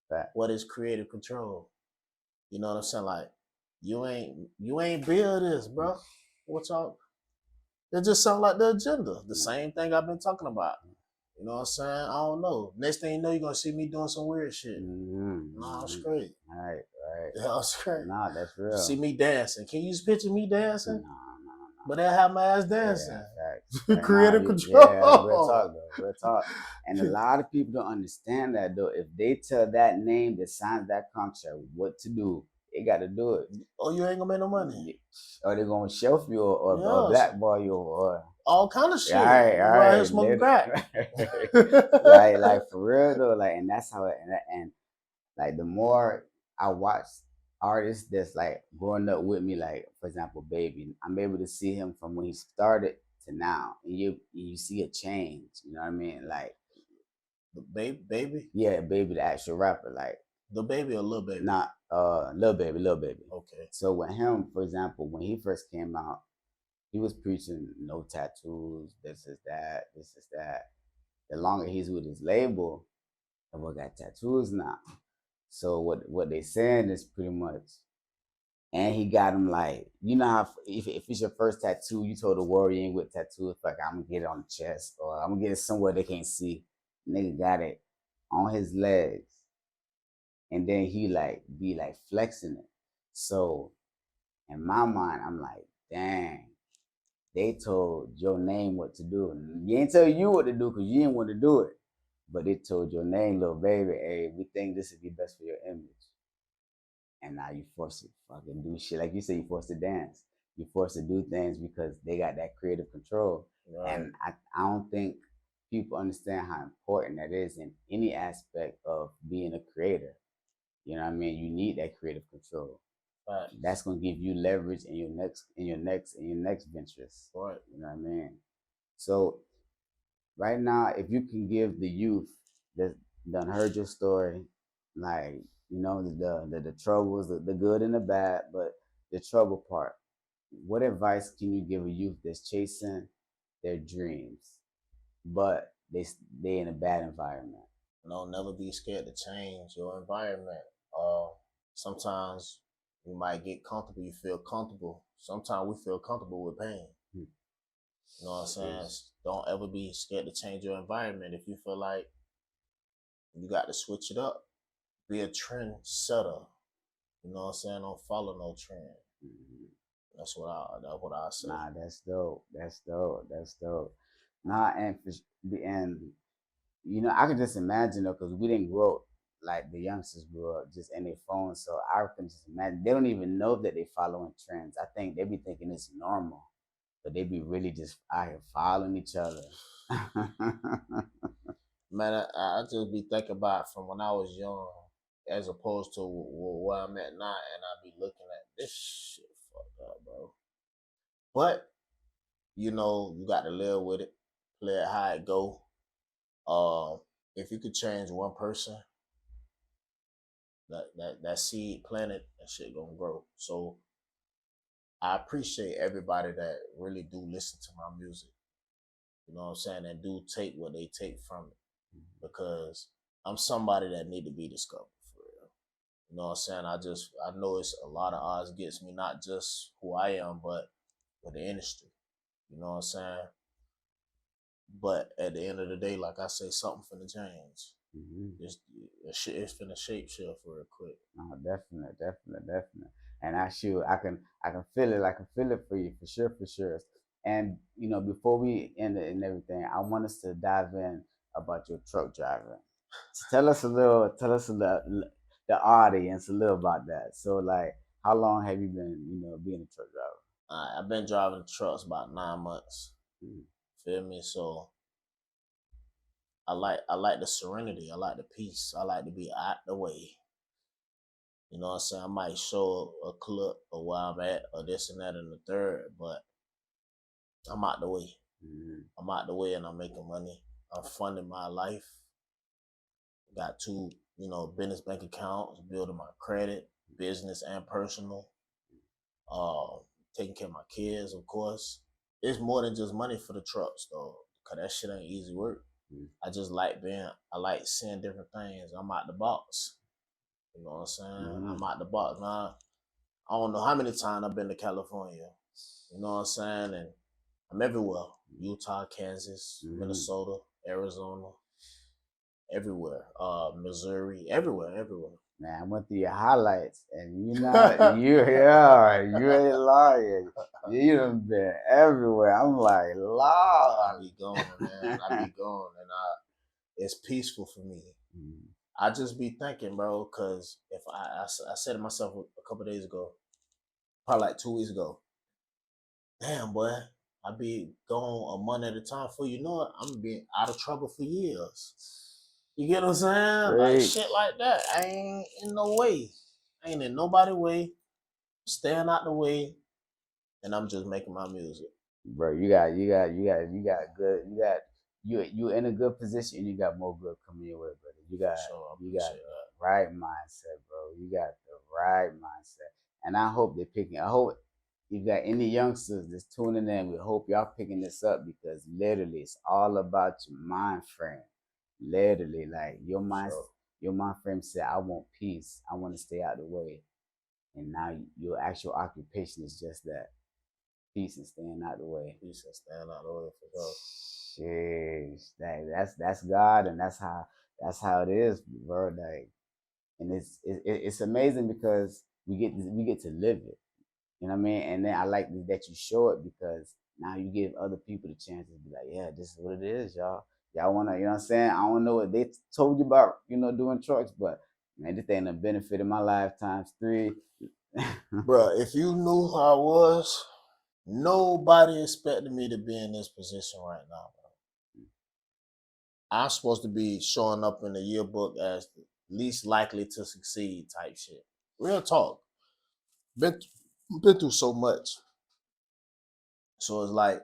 Fact. What is creative control? You know what I'm saying? Like, you ain't build this, bro. What y'all? It just sound like the agenda. The same thing I've been talking about. You know what I'm saying? I don't know. Next thing you know, you're gonna see me doing some weird shit. No, it's great. Right. Yeah, it's great. Nah, that's real. See me dancing. Can you just picture me dancing? No. But I have my ass dancing. Yeah, creative control. Yeah, real talk. And a lot of people don't understand that though. If they tell that name that signs that contract what to do, they got to do it. Oh, you ain't gonna make no money. Or they're gonna shelf you or blackball you or all kind of shit. All right. Smoking crack. like for real though. Like, and that's how it. And like the more I watch artists that's like growing up with me, like for example, Baby, I'm able to see him from when he started to now, and you see a change. You know what I mean? Like the Baby. Yeah, Baby, the actual rapper, like the Baby or Lil Baby. Not Lil Baby. Okay. So with him, for example, when he first came out, he was preaching no tattoos. This is that. The longer he's with his label, the boy got tattoos now. So what they saying is pretty much, and he got him like, you know how if it's your first tattoo, you told the world you ain't with tattoos, like I'm gonna get it on the chest or I'm gonna get it somewhere they can't see. Nigga got it on his legs, and then he like be like flexing it. So in my mind, I'm like, dang, they told your name what to do. You ain't tell you what to do because you didn't want to do it. But they told your name, Lil Baby, hey, we think this would be best for your image. And now you forced to fucking do shit. Like you said, you forced to dance. You forced to do things because they got that creative control. Right. And I don't think people understand how important that is in any aspect of being a creator. You know what I mean? You need that creative control. Right. That's gonna give you leverage in your next ventures. Right. You know what I mean? So right now, if you can give the youth that done heard your story, like, you know, the troubles, the good and the bad, but the trouble part, what advice can you give a youth that's chasing their dreams, but they in a bad environment? No, never be scared to change your environment. Sometimes you might get comfortable, you feel comfortable. Sometimes we feel comfortable with pain. You know what I'm saying? Yes. Don't ever be scared to change your environment. If you feel like you got to switch it up, be a trend setter. You know what I'm saying? Don't follow no trend. Mm-hmm. That's what I say. Nah, that's dope. Nah, and you know, I can just imagine though, because we didn't grow like the youngsters grew up just in their phones. So I can just imagine they don't even know that they following trends. I think they be thinking it's normal, but they be really just out here following each other. Man, I just be thinking about from when I was young, as opposed to where I'm at now, and I be looking at this shit fucked up, bro. But you know, you got to live with it, play it how it go. Um, if you could change one person, that seed planted, that shit gonna grow. So I appreciate everybody that really do listen to my music. You know what I'm saying? And do take what they take from it, because I'm somebody that need to be discovered for real. You know what I'm saying? I know it's a lot of odds against me, not just who I am, but with the industry. You know what I'm saying? But at the end of the day, like I say, something finna change. Mm-hmm. It's finna shape shift real quick. Oh, definitely, definitely, definitely. And I can feel it. I can feel it for you, for sure, for sure. And before we end it and everything, I want us to dive in about your truck driving. Tell us a little, the audience a little about that. So, like, how long have you been, being a truck driver? I've been driving trucks about 9 months. Mm. Feel me? So I like the serenity. I like the peace. I like to be out the way. You know what I'm saying? I might show a clip of where I'm at or this and that and the third, but I'm out the way. Mm. I'm out the way and I'm making money. I'm funding my life. Got two, business bank accounts, building my credit, business and personal. Uh, Taking care of my kids, of course. It's more than just money for the trucks though, cause that shit ain't easy work. Mm. I like seeing different things. I'm out the box. You know what I'm saying? Mm. I'm out the box now. I don't know how many times I've been to California. You know what I'm saying? And I'm everywhere. Utah, Kansas, Mm. Minnesota, Arizona, everywhere. Missouri, everywhere. Man, I went through your highlights, and you ain't lying. You done been everywhere. I'm like, I Lord. be going, man. I be going, and it's peaceful for me. Mm. I just be thinking, bro, because if I said to myself a couple days ago, probably like 2 weeks ago, damn boy, I be gone a month at a time. For you know what, I'm being out of trouble for years. You get what I'm saying? Like Great. shit like that. I ain't in no way. I ain't in nobody way. Staying out the way, and I'm just making my music. Bro, you in a good position, and you got more good coming your way, brother. Sure, I You got appreciate the that. right mindset, bro. You got the right mindset, and I hope they're picking. I hope you got any youngsters that's tuning in. We hope y'all picking this up, because literally it's all about your mind frame. Literally, like Sure. your mind frame said, "I want peace. I want to stay out of the way," and now your actual occupation is just that, peace and staying out the way. Peace and stand out the way for sure. Sheesh, that's God, and that's how it is, bro. Like, and it's amazing because we get to live it. You know what I mean? And then I like that you show it, because now you give other people the chance to be like, yeah, this is what it is, y'all. Y'all wanna, you know what I'm saying? I don't know what they told you about, doing trucks, but man, this thing done benefited my life times three. Bruh, if you knew how I was, nobody expected me to be in this position right now, bro. I'm supposed to be showing up in the yearbook as the least likely to succeed type shit. Real talk. Been been through so much. So it's like,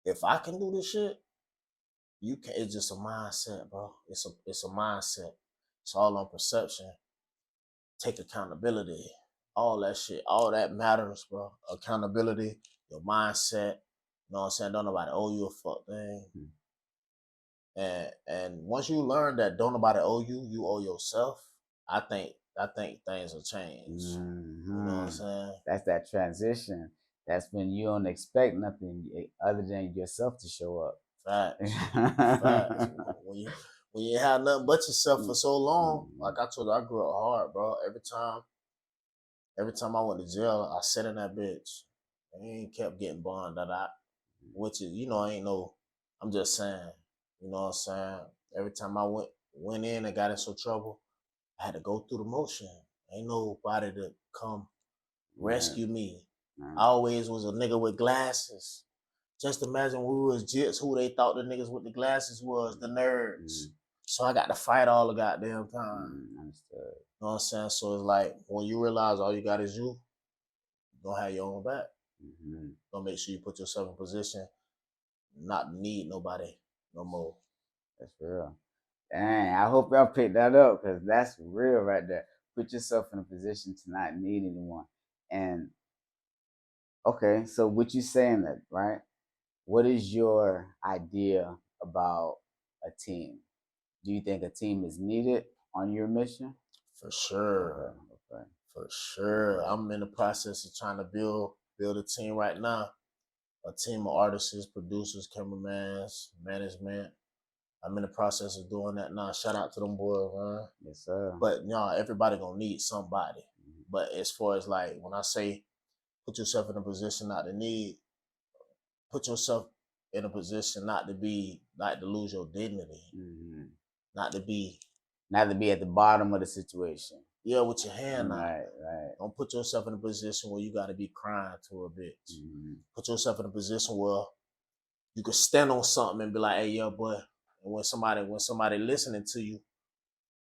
if I can do this shit, you can. It's just a mindset, bro. It's a mindset. It's all on perception. Take accountability. All that shit. All that matters, bro. Accountability, your mindset. You know what I'm saying? Don't nobody owe you a fuck thing. And once you learn that don't nobody owe you, you owe yourself. I think things will change. You know what I'm Hmm. saying? That's that transition. That's when you don't expect nothing other than yourself to show up. Facts. Facts. When you have nothing but yourself for so long, like I told you, I grew up hard, bro. Every time I went to jail, I sat in that bitch. And he ain't kept getting bonded out. Which is, ain't no, I'm just saying, you know what I'm saying? Every time I went in and got in some trouble, I had to go through the motion. Ain't nobody to come rescue me. I always was a nigga with glasses. Just imagine when we was jits, who they thought the niggas with the glasses was, the nerds. So I got to fight all the goddamn time. Understood. You know what I'm saying? So it's like, when you realize all you got is you don't have your own back. Don't make sure you put yourself in position not to need nobody no more. That's real. Dang, I hope y'all pick that up because that's real right there. Put yourself in a position to not need anyone. And okay, so what you saying that, right? What is your idea about a team? Do you think a team is needed on your mission? For sure. Okay. For sure. I'm in the process of trying to build a team right now. A team of artists, producers, cameramans, management. I'm in the process of doing that now. Shout out to them boys, man. Yes, sir. But everybody gonna need somebody. But as far as like when I say put yourself in a position not to need, put yourself in a position not to be like to lose your dignity. Not to be at the bottom of the situation. Yeah, with your hand out. Right. Don't put yourself in a position where you gotta be crying to a bitch. Put yourself in a position where you can stand on something and be like, hey, yo, boy. And when somebody listening to you,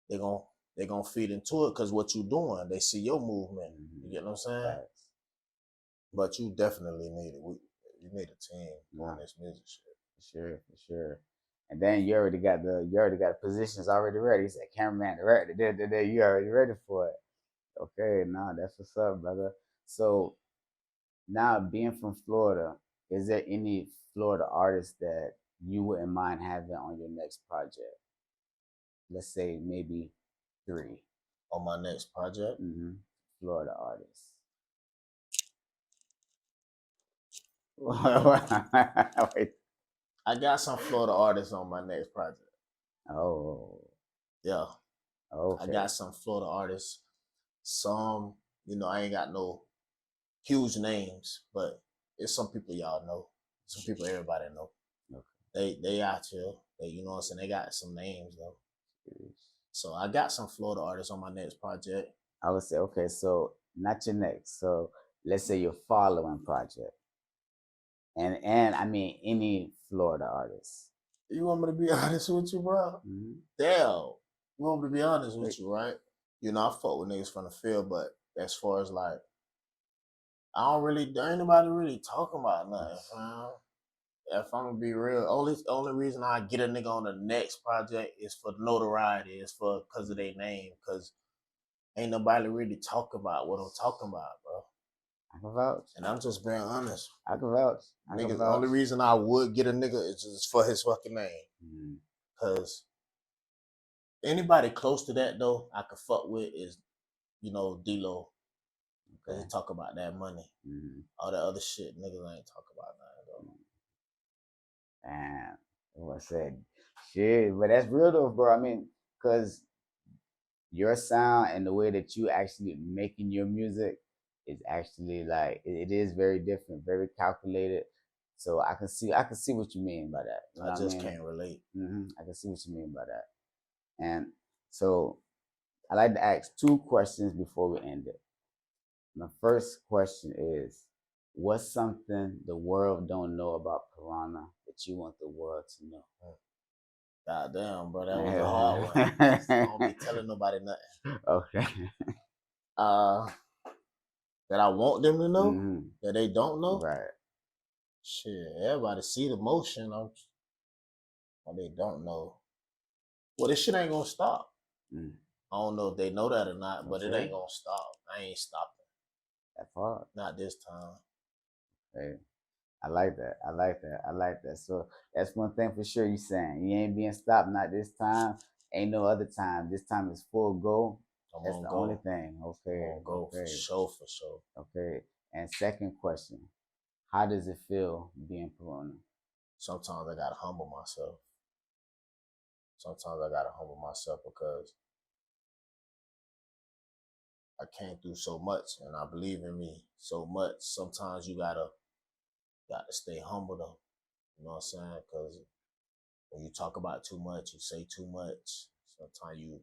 they're gonna feed into it because what you doing, they see your movement. You get what I'm saying? Right. But you definitely need it. You need a team doing this music shit. For sure. And then you already got the positions already ready. You said cameraman, director, you already ready for it. Okay, nah, that's what's up, brother. So now being from Florida, is there any Florida artist that you wouldn't mind having on your next project? Let's say maybe 3. On my next project? Florida artists. Wait. I got some Florida artists on my next project. Oh. Yeah. Okay. I got some Florida artists. Some, I ain't got no huge names, but it's some people y'all know. Some people everybody know. Okay. They out here. You know what I'm saying? They got some names though. So I got some Florida artists on my next project. I would say, okay, so not your next. So let's say your following project. And I mean any Florida artist. You want me to be honest with you, bro? Damn. You want me to be honest with you, right? I fuck with niggas from the field, but as far as like, there ain't nobody really talking about nothing, fam. If I'm gonna be real, only reason I get a nigga on the next project is for notoriety, because of their name, because ain't nobody really talk about what I'm talking about, bro. I can vouch. And I'm just being honest. I can vouch. The only reason I would get a nigga is just for his fucking name. Because anybody close to that, though, I could fuck with is, D-Lo. Because they talk about that money. All that other shit, niggas ain't talk about nothing, though. Damn. What I said. Shit, but that's real, though, bro. I mean, because your sound and the way that you actually making your music is actually like it is very different, very calculated. So I can see what you mean by that. You know I just can't relate. I can see what you mean by that. And so I like to ask 2 questions before we end it. My first question is, what's something the world don't know about Piranha that you want the world to know? God damn, bro, that was a hard one. I don't be telling nobody nothing. Okay. That I want them to know, that they don't know. Right. Shit, everybody see the motion. What they don't know. Well, this shit ain't gonna stop. I don't know if they know that or not, but it ain't gonna stop. I ain't stopping. That far. Not this time. Hey, I like that. So that's one thing for sure you saying. You ain't being stopped, not this time. Ain't no other time. This time is full go. That's the only thing. Okay. Go for sure. Okay. And second question, how does it feel being Piranha? Sometimes I gotta humble myself. Because I came through so much and I believe in me so much. Sometimes you gotta stay humble though. You know what I'm saying? Because when you talk about too much, you say too much. Sometimes you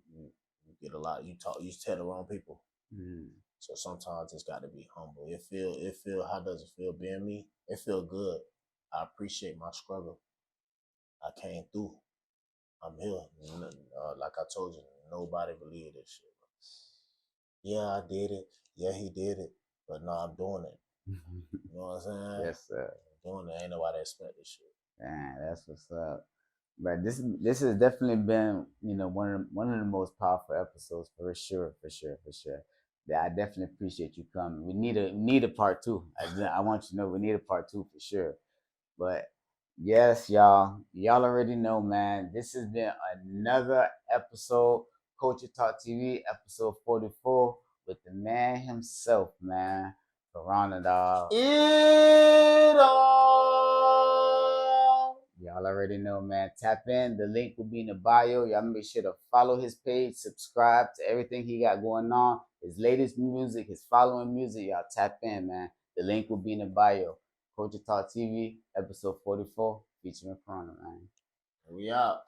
get a lot. You tell the wrong people. Mm. So sometimes it's got to be humble. It feel. How does it feel being me? It feel good. I appreciate my struggle. I came through. I'm here. Like I told you, nobody believe this shit. Yeah, I did it. Yeah, he did it. But no, I'm doing it. You know what I'm saying? Yes, sir. I'm doing it. Ain't nobody expect this shit. Man, that's what's up. But this has definitely been, you know, one of the most powerful episodes for sure, for sure, for sure. Yeah, I definitely appreciate you coming. We need a part two. I want you to know we need a part two for sure. But yes, y'all already know, man. This has been another episode, Culture Talk TV, episode 44, with the man himself, man, Piranha Dog. It all. Y'all already know, man. Tap in. The link will be in the bio. Y'all make sure to follow his page, subscribe to everything he got going on. His latest music, his following music. Y'all tap in, man. The link will be in the bio. Culture Talk TV, episode 44, featuring Corona, man. We out.